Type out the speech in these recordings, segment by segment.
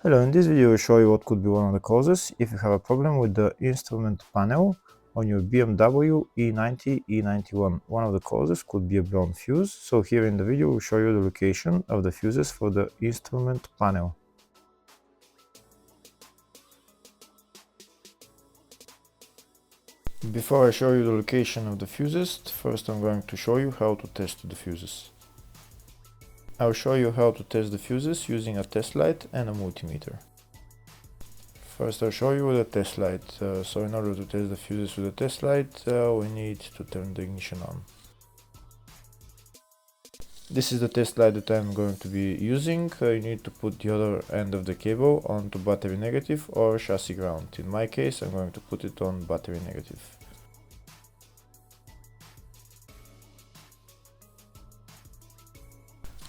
Hello, in this video I'll show you what could be one of the causes if you have a problem with the instrument panel on your BMW E90 E91. One of the causes could be a blown fuse, so here in the video we'll show you the location of the fuses for the instrument panel. Before I show you the location of the fuses, first I'm going to show you how to test the fuses. I'll show you how to test the fuses using a test light and a multimeter. First I'll show you with a test light. So in order to test the fuses with a test light, we need to turn the ignition on. This is the test light that I'm going to be using. You need to put the other end of the cable onto battery negative or chassis ground. In my case I'm going to put it on battery negative.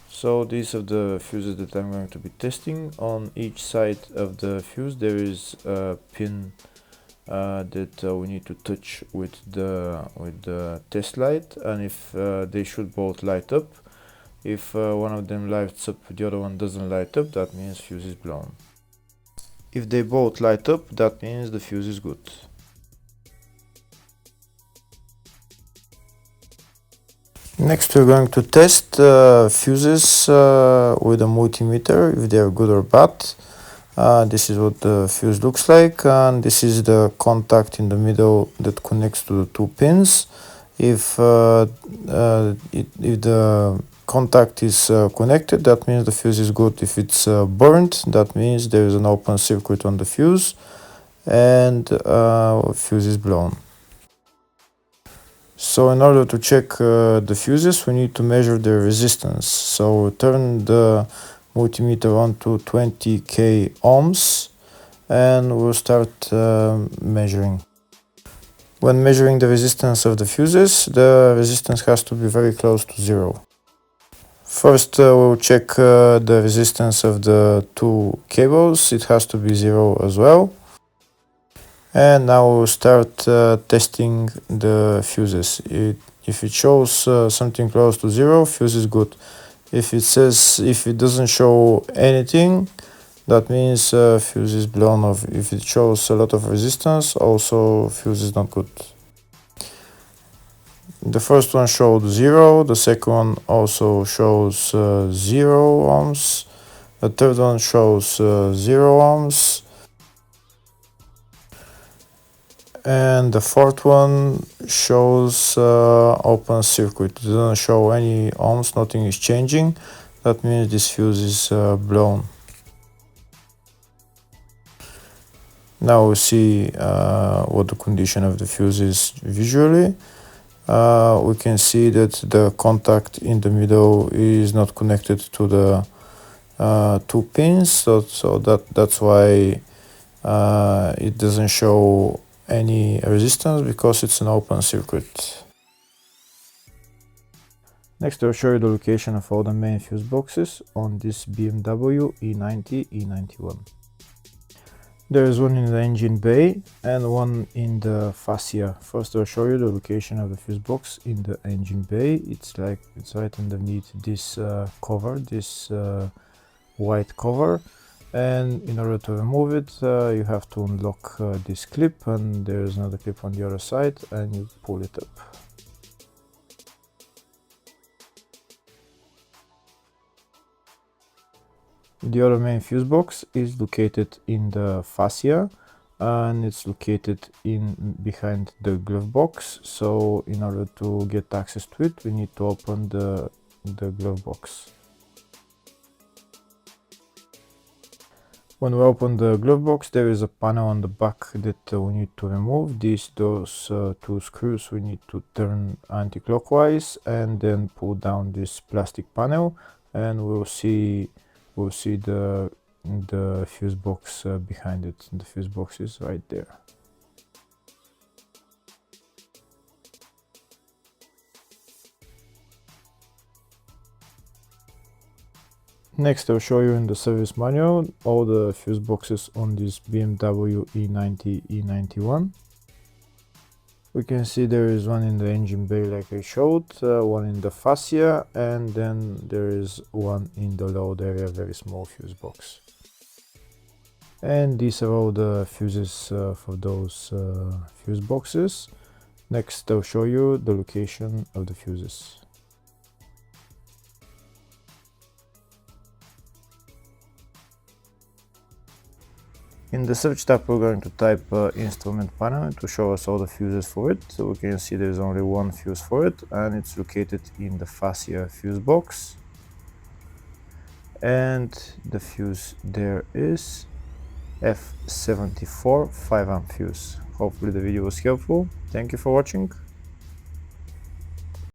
So these are the fuses that I'm going to be testing. On each side of the fuse there is a pin that we need to touch with the test light, and if they should both light up. If one of them lights up, the other one doesn't light up, that means fuse is blown. If they both light up, that means the fuse is good. Next we're going to test fuses with a multimeter, if they are good or bad. This is what the fuse looks like, and this is the contact in the middle that connects to the two pins. If the contact is connected, that means the fuse is good. If it's burnt, that means there is an open circuit on the fuse and fuse is blown. So in order to check the fuses, we need to measure the resistance. So turn the multimeter on to 20k ohms and we'll start measuring. When measuring the resistance of the fuses, the resistance has to be very close to zero. First we'll check the resistance of the two cables. It has to be zero as well. And now we'll start testing the fuses. If it shows something close to zero, fuse is good. If it doesn't show anything, that means fuse is blown off. If it shows a lot of resistance, also fuse is not good. The first one showed 0, the second one also shows 0 ohms, the third one shows 0 ohms, and the fourth one shows open circuit. It doesn't show any ohms, nothing is changing. That means this fuse is blown. Now we see what the condition of the fuse is visually. We can see that the contact in the middle is not connected to the two pins, so that's why it doesn't show any resistance, because it's an open circuit. Next I'll show you the location of all the main fuse boxes on this BMW E90 E91. There is one in the engine bay and one in the fascia. First I'll show you the location of the fuse box in the engine bay. It's right underneath this cover, this white cover, and in order to remove it you have to unlock this clip, and there is another clip on the other side, and you pull it up. The other main fuse box is located in the fascia, and it's located behind the glove box. So in order to get access to it, we need to open the glove box. When we open the glove box, there is a panel on the back that we need to remove. Those two screws we need to turn anti-clockwise and then pull down this plastic panel, and we'll see the fuse box behind it. The fuse box is right there. Next I'll show you in the service manual all the fuse boxes on this BMW E90 E91. We can see there is one in the engine bay like I showed, one in the fascia, and then there is one in the load area, very small fuse box. And these are all the fuses for those fuse boxes. Next, I'll show you the location of the fuses. In the search tab, we're going to type instrument panel to show us all the fuses for it. So we can see there's only one fuse for it, and it's located in the fascia fuse box. And the fuse there is F74 5 amp fuse. Hopefully the video was helpful. Thank you for watching.